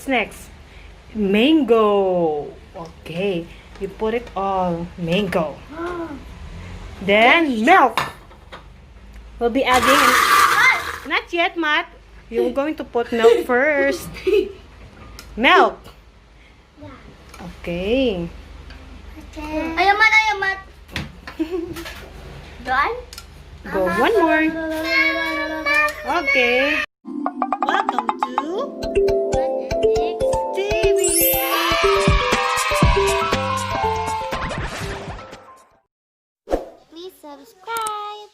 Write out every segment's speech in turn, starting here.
What's next? Mango. Okay. You put it all. Mango. Then milk. We'll be adding... Not yet, Matt. You're going to put milk first. Milk. Okay. Ayamat. Done? Go one more. Okay. Welcome to TV. Please subscribe.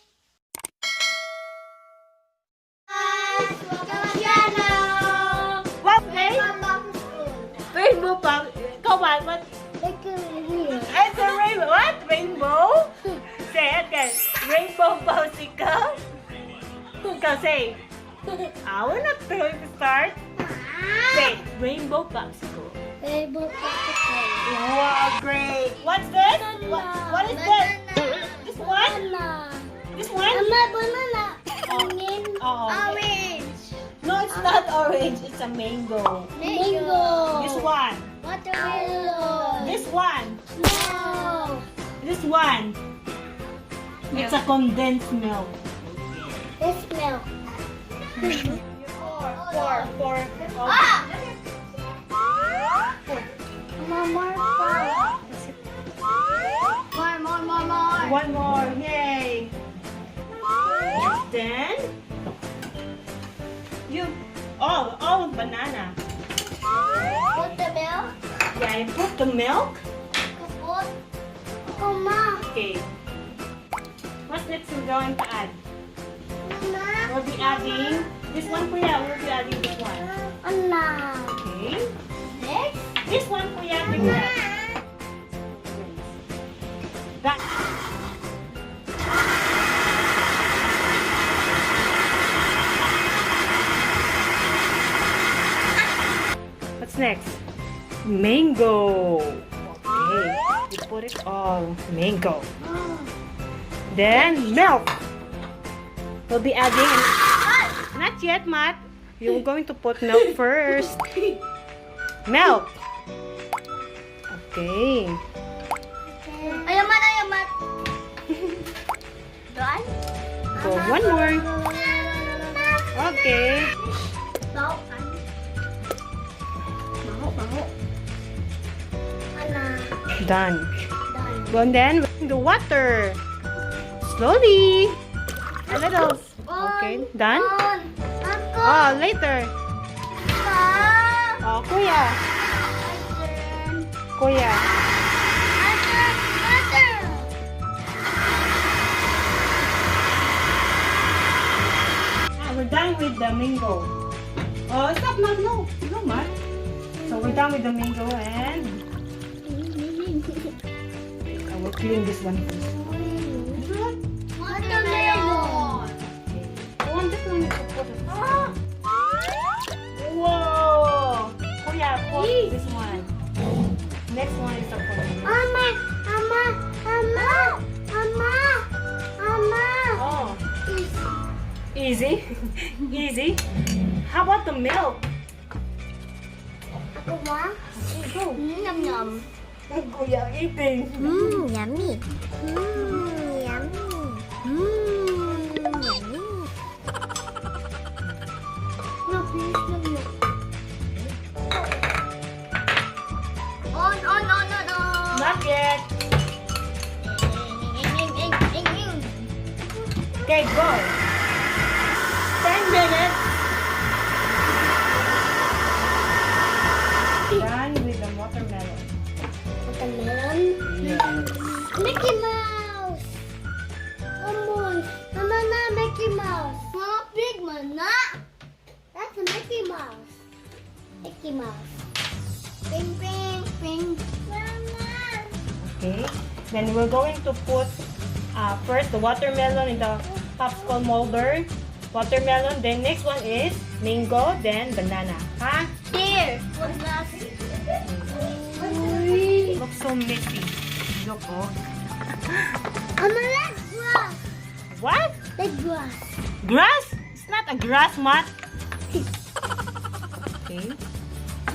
What name? Rainbow pop. Come on, what? It's a rainbow. What? Rainbow? Say it again. Rainbow Popsicle. Go say. We're not going to start. Say Rainbow Popsicle. Wow, great. What's this? What is this? This one? This one? Banana. Oh. Orange. No, it's not orange. It's a mango. Mango. This one. Watermelon. This one. No. This one. It's a condensed milk. This milk. Four. Ah! More. One more. Yay. Then you all banana. Put the milk. Yeah, you put the milk. Put. Mama. Okay. What's next we're going to add? Mama. We'll be adding this one, Kuya. We'll be adding this one. Anna. Okay. Next. This one, Kuya. Bring that. That. What's next? Mango. Okay. You put it all. Mango. Then milk. We'll be adding... Not yet, Matt. You're going to put milk first. Milk. Okay. Ayamat. Done? Go one more. Okay. Baho. Anna. Done. Done. And then the water. Slowly. A little. Okay. Done? Oh, later. Oh, Kuya. Kuya. We're done with the mango. Oh, stop, Matt. No, Matt. So we're done with the mango and I will clean this one first. Watermelon. I want this one to put it. Whoa! Kuya, put this one. Next one is the watermelon. Oh, easy. Easy. How about the milk? Go. Yum. Kuya, eating. Yummy. Yummy. No, please, no. On. Not yet. Okay, go. 10 minutes. Done with the watermelon. Watermelon? Yes. Mickey Mouse! Come on! Mama na, Mickey Mouse! Mama, big man na! That's a Mickey Mouse. Mickey Mouse. Ping. Mama! Okay. Then we're going to put first the watermelon in the popsicle molder. Watermelon. Then next one is mango. Then banana. Huh? Here! What's that? Looks so messy. Look, oh. Mama, that's grass! What? That's grass. Grass? It's not a grass, Matt. Okay.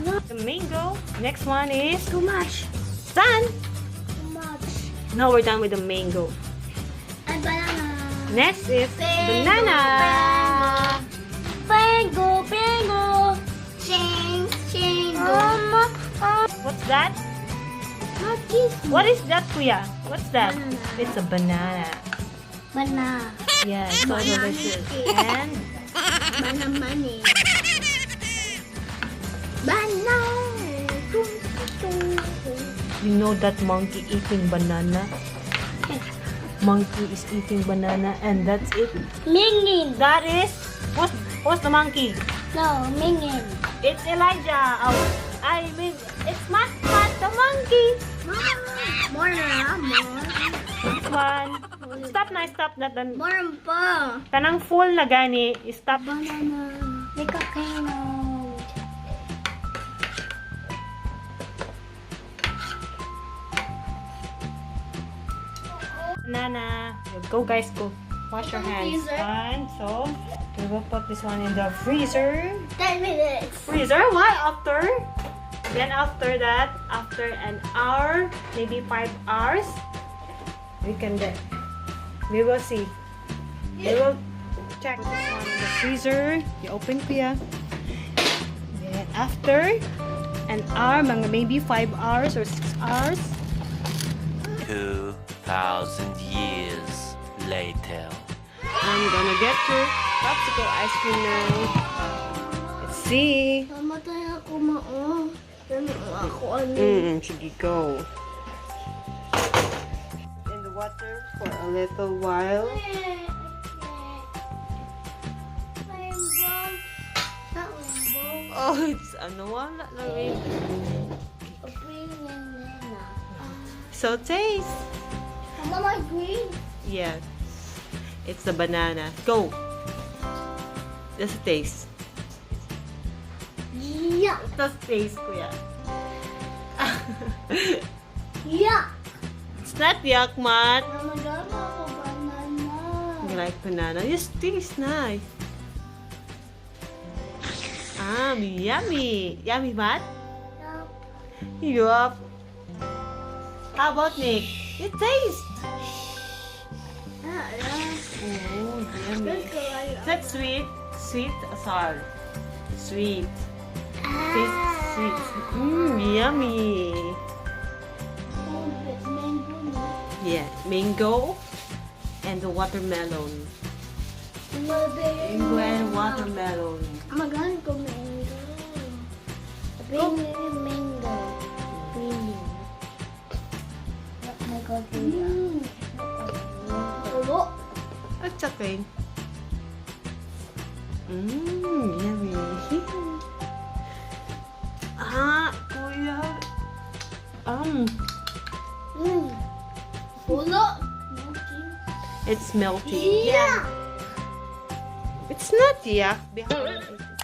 No, The mango. Next one is Too much. done. Too much. Now we're done with the mango. And banana. Next is banana. Bango, bango. Ching, ching. What's that? What is What is that, Kuya? What's that? Banana. It's a banana. banana? Yeah, it's so Banana. delicious. And Banana money. Banana. you know that monkey eating banana? Monkey is eating banana and that's it. Mingin. That is, what's the monkey? No, Mingin. It's Elijah. Oh, I mean, it's Mat the monkey. More na, more. This one. Stop na, stop na. More pa. Tanang full na gani. Stop. Banana. Make a candle. Banana. Go guys, go. Wash your hands. Freezer. Fine. So, we will put this one in the freezer. 10 minutes. Freezer? Why after? Then after that, after an hour, maybe 5 hours, we can get. We will see. We will check this one in the freezer. You open Kuya. Then after an hour, mga maybe 5 hours or 6 hours. 2,000 years later. I'm gonna get your popsicle ice cream now. Let's see. Namatay ako mao. Ano ako ano? Sige, go. In the water for a little while. Rainbow. Not rainbow. Oh, it's ano wala na rin. A green banana. So taste. Mama, my green. Yes. It's the banana. Go. Just taste. Yeah. Just taste, kuya. Yeah. It's not yuck, man. Mama, gano'n ako banana. You like banana? Just taste nice. Yummy. Yummy, man? Yup. How about Nick? You taste. Oh, yummy. That's sweet. Sweet or sour? Sweet. Taste sweet. Yummy. Yeah, mango and the watermelon. Mango and watermelon. Magaling ko mango. Mango. Mango. Tulo. It's okay. Yummy. Kuya. Tulo. It's melty. Yeah. It's not yuck. Behind it.